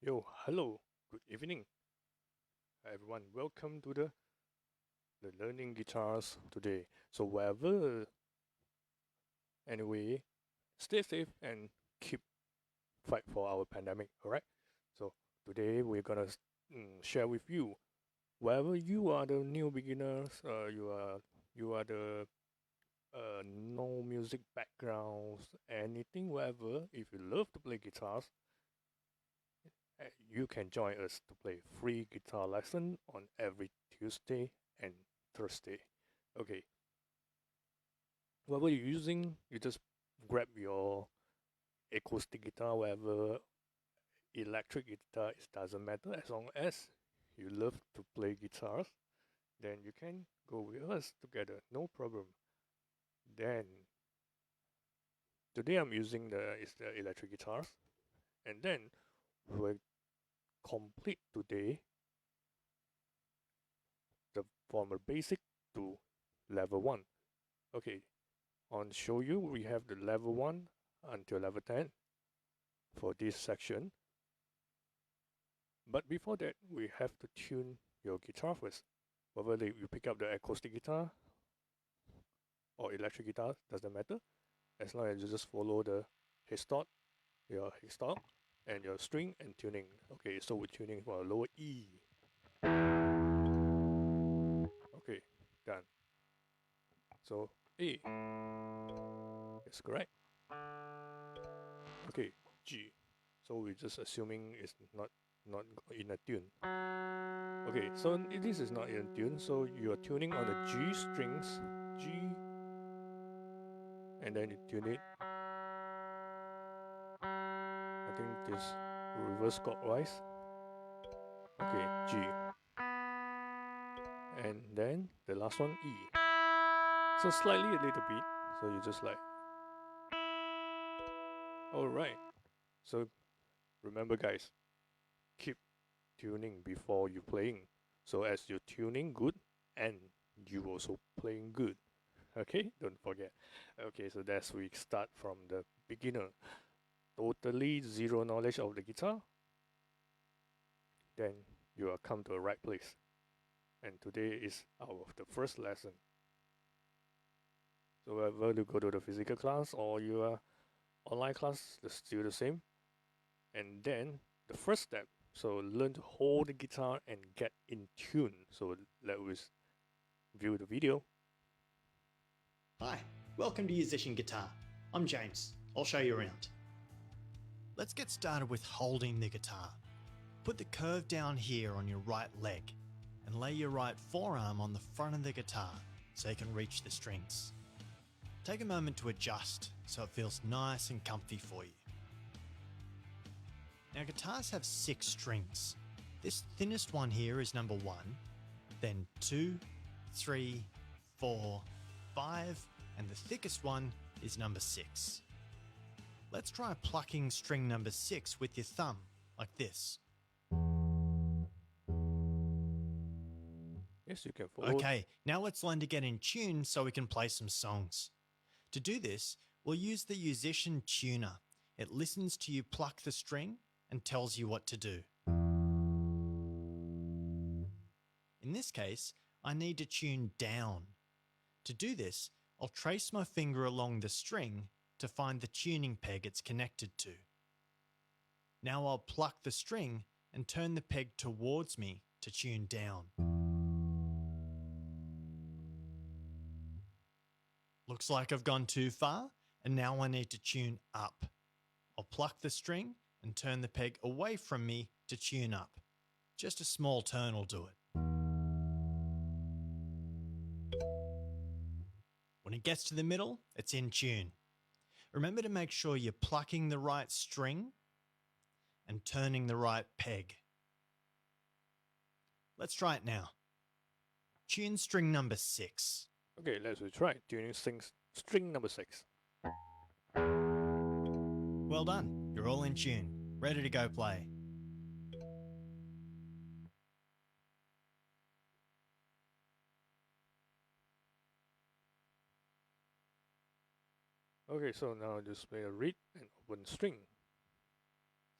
Yo, hello, good evening. Hi everyone, welcome to the learning guitars today. So wherever, anyway, stay safe and keep fight for our pandemic. All right. So today we're gonna share with you, wherever you are the new beginners, you are the no music backgrounds, anything, whatever. If you love to play guitars, you can join us to play free guitar lesson on every Tuesday and Thursday. Okay. Whatever you're using, you just grab your acoustic guitar, whatever electric guitar, it doesn't matter as long as you love to play guitars, then you can go with us together, no problem. Then today I'm using the electric guitars, and then we'll complete today from a basic to level 1. Okay, on show you we have the level 1 until level 10 for this section. But before that, we have to tune your guitar first. Whether you pick up the acoustic guitar or electric guitar, doesn't matter. As long as you just follow the your headstock and your string and tuning. Okay, so we're tuning for a lower E. Okay, done. So A is correct. Okay, G. So we're just assuming it's not in a tune. Okay, so this is not in tune, so you are tuning on the G strings, G, and then you tune it. I think this reverse clockwise. Okay, G. And then the last one, E. So slightly a little bit, so you just like. Alright, so remember guys, keep tuning before you playing. So as you're tuning good, and you also playing good. Okay, don't forget. Okay, so that's we start from the beginner. Totally zero knowledge of the guitar. Then you will come to the right place. And today is the first lesson. So whether you go to the physical class or your online class, it's still the same. And then the first step, so learn to hold the guitar and get in tune. So let's view the video. Hi, welcome to Yousician Guitar. I'm James. I'll show you around. Let's get started with holding the guitar. Put the curve down here on your right leg and lay your right forearm on the front of the guitar so you can reach the strings. Take a moment to adjust so it feels nice and comfy for you. Now guitars have 6 strings. This thinnest one here is number 1, then 2, 3, 4, 5, and the thickest one is number 6. Let's try plucking string number 6 with your thumb, like this. Yes, you can follow. Okay, now let's learn to get in tune so we can play some songs. To do this, we'll use the Yousician tuner. It listens to you pluck the string and tells you what to do. In this case, I need to tune down. To do this, I'll trace my finger along the string to find the tuning peg it's connected to. Now I'll pluck the string and turn the peg towards me to tune down. Looks like I've gone too far, and now I need to tune up. I'll pluck the string and turn the peg away from me to tune up. Just a small turn will do it. When it gets to the middle, it's in tune. Remember to make sure you're plucking the right string and turning the right peg. Let's try it now. Tune string number 6. Okay, let's try tuning string number 6. Well done. You're all in tune. Ready to go play. Okay, so now just play a reed and open string.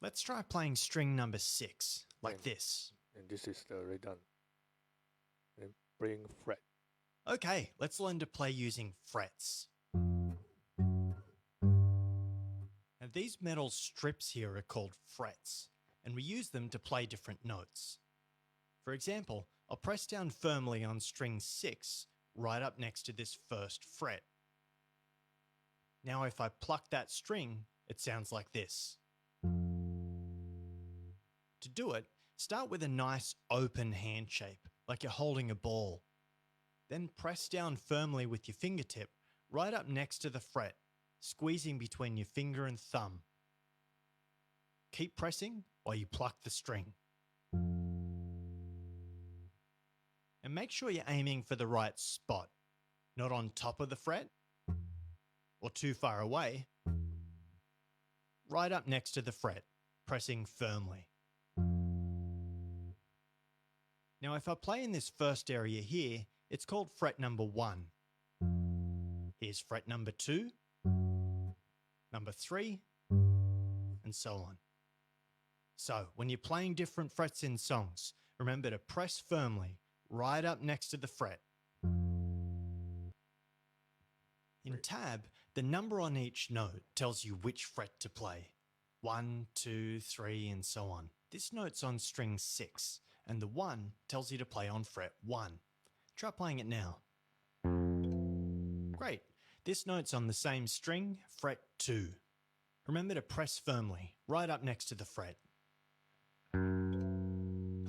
Let's try playing string number 6, like And- this. And this is already done. And playing fret. Okay, let's learn to play using frets. Now these metal strips here are called frets, and we use them to play different notes. For example, I'll press down firmly on string 6, right up next to this first fret. Now if I pluck that string, it sounds like this. To do it, start with a nice open hand shape, like you're holding a ball. Then press down firmly with your fingertip, right up next to the fret, squeezing between your finger and thumb. Keep pressing while you pluck the string. And make sure you're aiming for the right spot, not on top of the fret or too far away. Right up next to the fret, pressing firmly. Now if I play in this first area here, it's called fret number 1. Here's fret number 2, number 3, and so on. So when you're playing different frets in songs, remember to press firmly right up next to the fret. In tab, the number on each note tells you which fret to play. 1, 2, 3, and so on. This note's on string 6, and the 1 tells you to play on fret 1. Try playing it now. Great. This note's on the same string, fret 2. Remember to press firmly, right up next to the fret.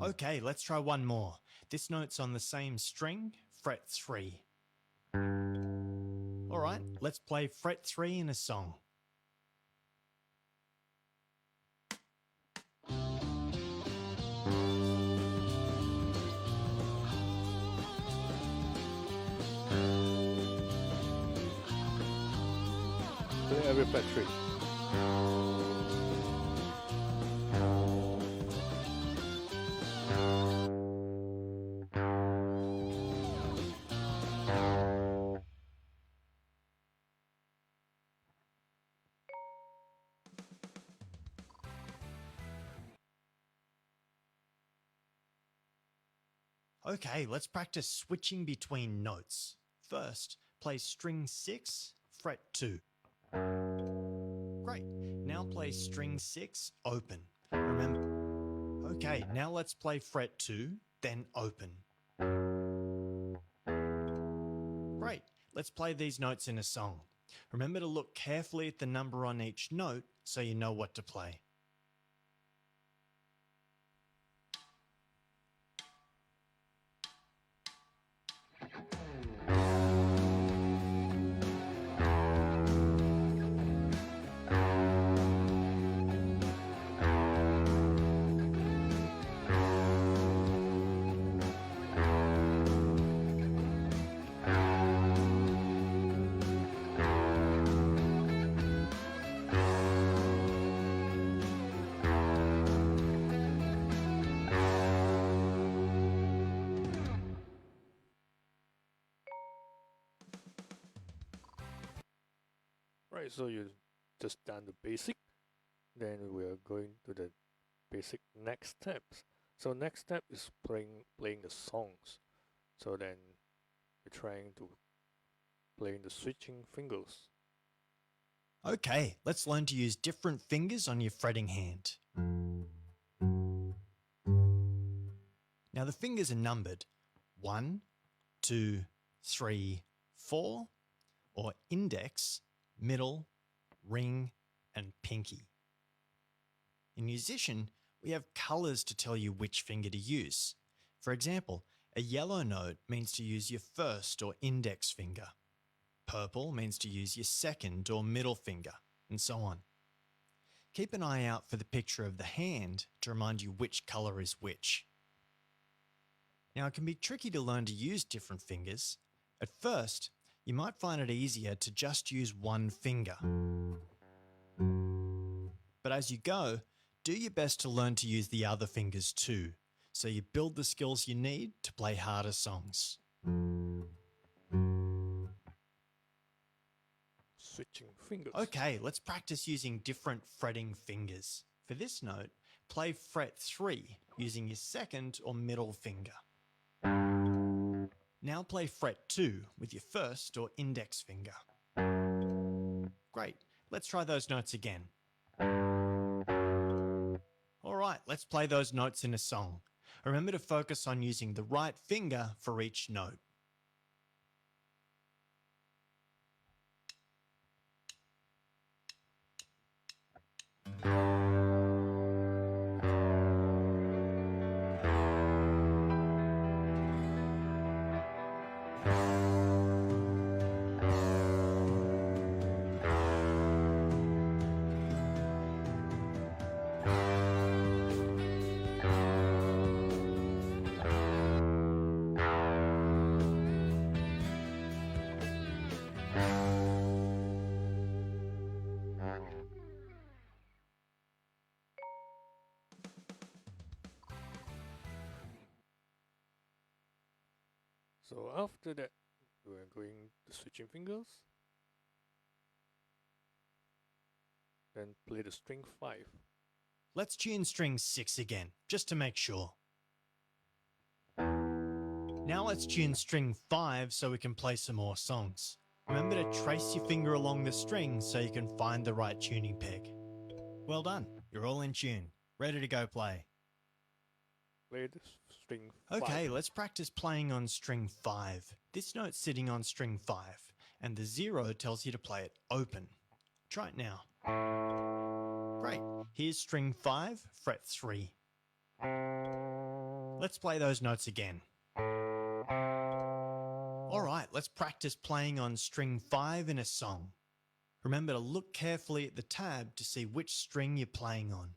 Okay, let's try one more. This note's on the same string, fret 3. Alright, let's play fret 3 in a song. Play every fret 3. Okay, let's practice switching between notes. First, play string 6, fret 2. Great. Now play string 6, open. Remember. Okay, now let's play fret 2, then open. Great. Let's play these notes in a song. Remember to look carefully at the number on each note so you know what to play. Right, so you just done the basic. Then we are going to the basic next steps. So next step is playing the songs. So then we're trying to play the switching fingers. Okay, let's learn to use different fingers on your fretting hand. Now the fingers are numbered 1, 2, 3, 4, or index, middle, ring, and pinky. In Yousician, we have colours to tell you which finger to use. For example, a yellow note means to use your first or index finger. Purple means to use your second or middle finger, and so on. Keep an eye out for the picture of the hand to remind you which colour is which. Now, it can be tricky to learn to use different fingers. At first, you might find it easier to just use one finger. But as you go, do your best to learn to use the other fingers too, so you build the skills you need to play harder songs. Switching fingers. Okay, let's practice using different fretting fingers. For this note, play fret 3 using your second or middle finger. Now play fret 2 with your first or index finger. Great, let's try those notes again. Alright, let's play those notes in a song. Remember to focus on using the right finger for each note. So after that, we're going to switching fingers. Then play the string 5. Let's tune string 6 again, just to make sure. Now let's tune string 5 so we can play some more songs. Remember to trace your finger along the string so you can find the right tuning peg. Well done, you're all in tune, ready to go play. Play the string 5. Okay, let's practice playing on string 5. This note's sitting on string 5, and the 0 tells you to play it open. Try it now. Great, here's string 5, fret 3. Let's play those notes again. Alright, let's practice playing on string 5 in a song. Remember to look carefully at the tab to see which string you're playing on.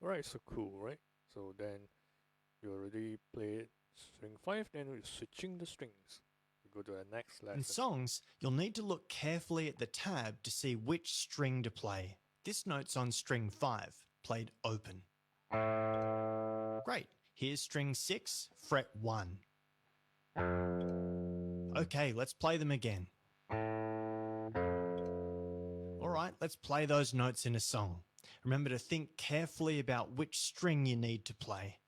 Alright, so cool, right? So then you already played string 5, then we're switching the strings. We go to the next lesson. In songs, you'll need to look carefully at the tab to see which string to play. This note's on string 5, played open. Great, here's string 6, fret 1. Okay, let's play them again. Alright, let's play those notes in a song. Remember to think carefully about which string you need to play.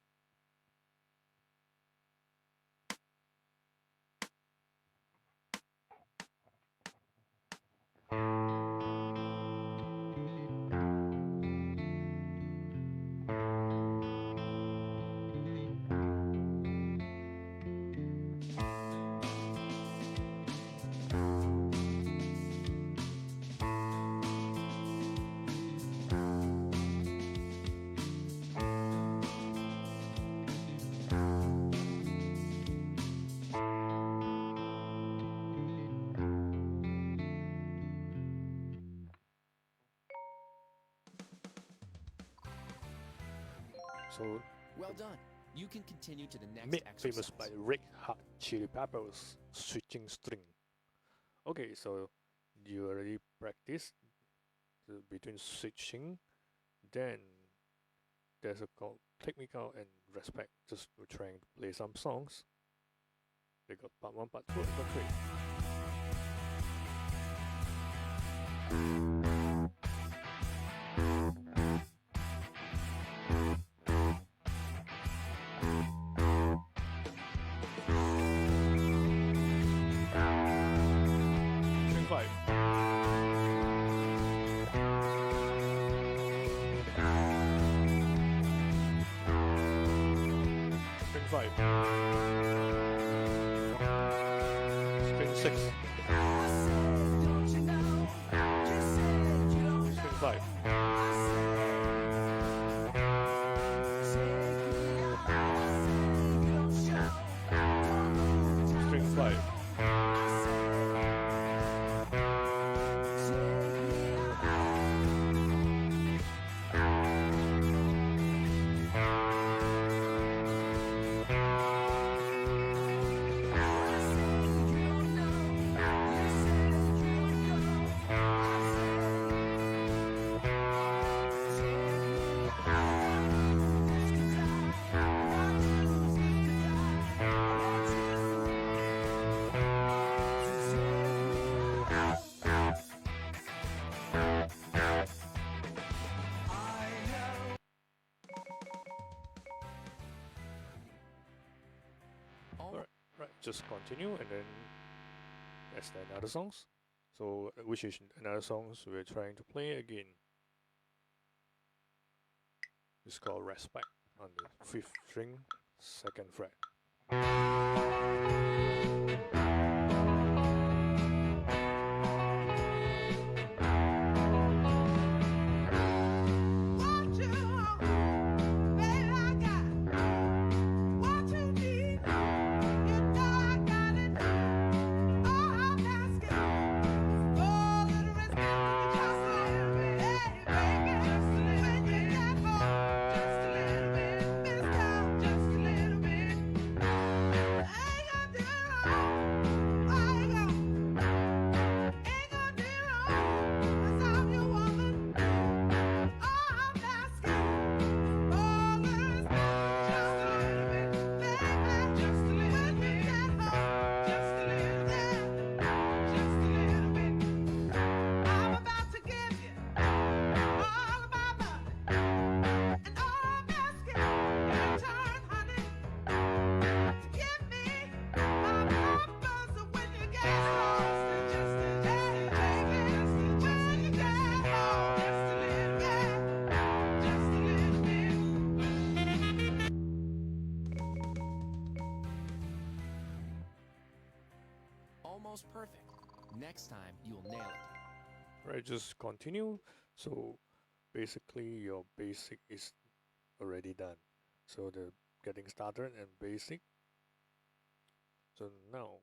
So Well done. You can continue to the next made exercise. famous by Red Hot Chili Peppers, switching string. Okay, so you already practiced between switching. Then there's a called technical and respect. Just we're trying to play some songs. They got part 1, part 2, and part 3. String 5. String 5. String 6. String 5. just continue, and then that's another songs. So which is another songs we're trying to play again. It's called Respect on the 5th string, 2nd fret. Almost perfect. Next time, you'll nail it. Right, just continue. So basically your basic is already done. So the getting started and basic. So now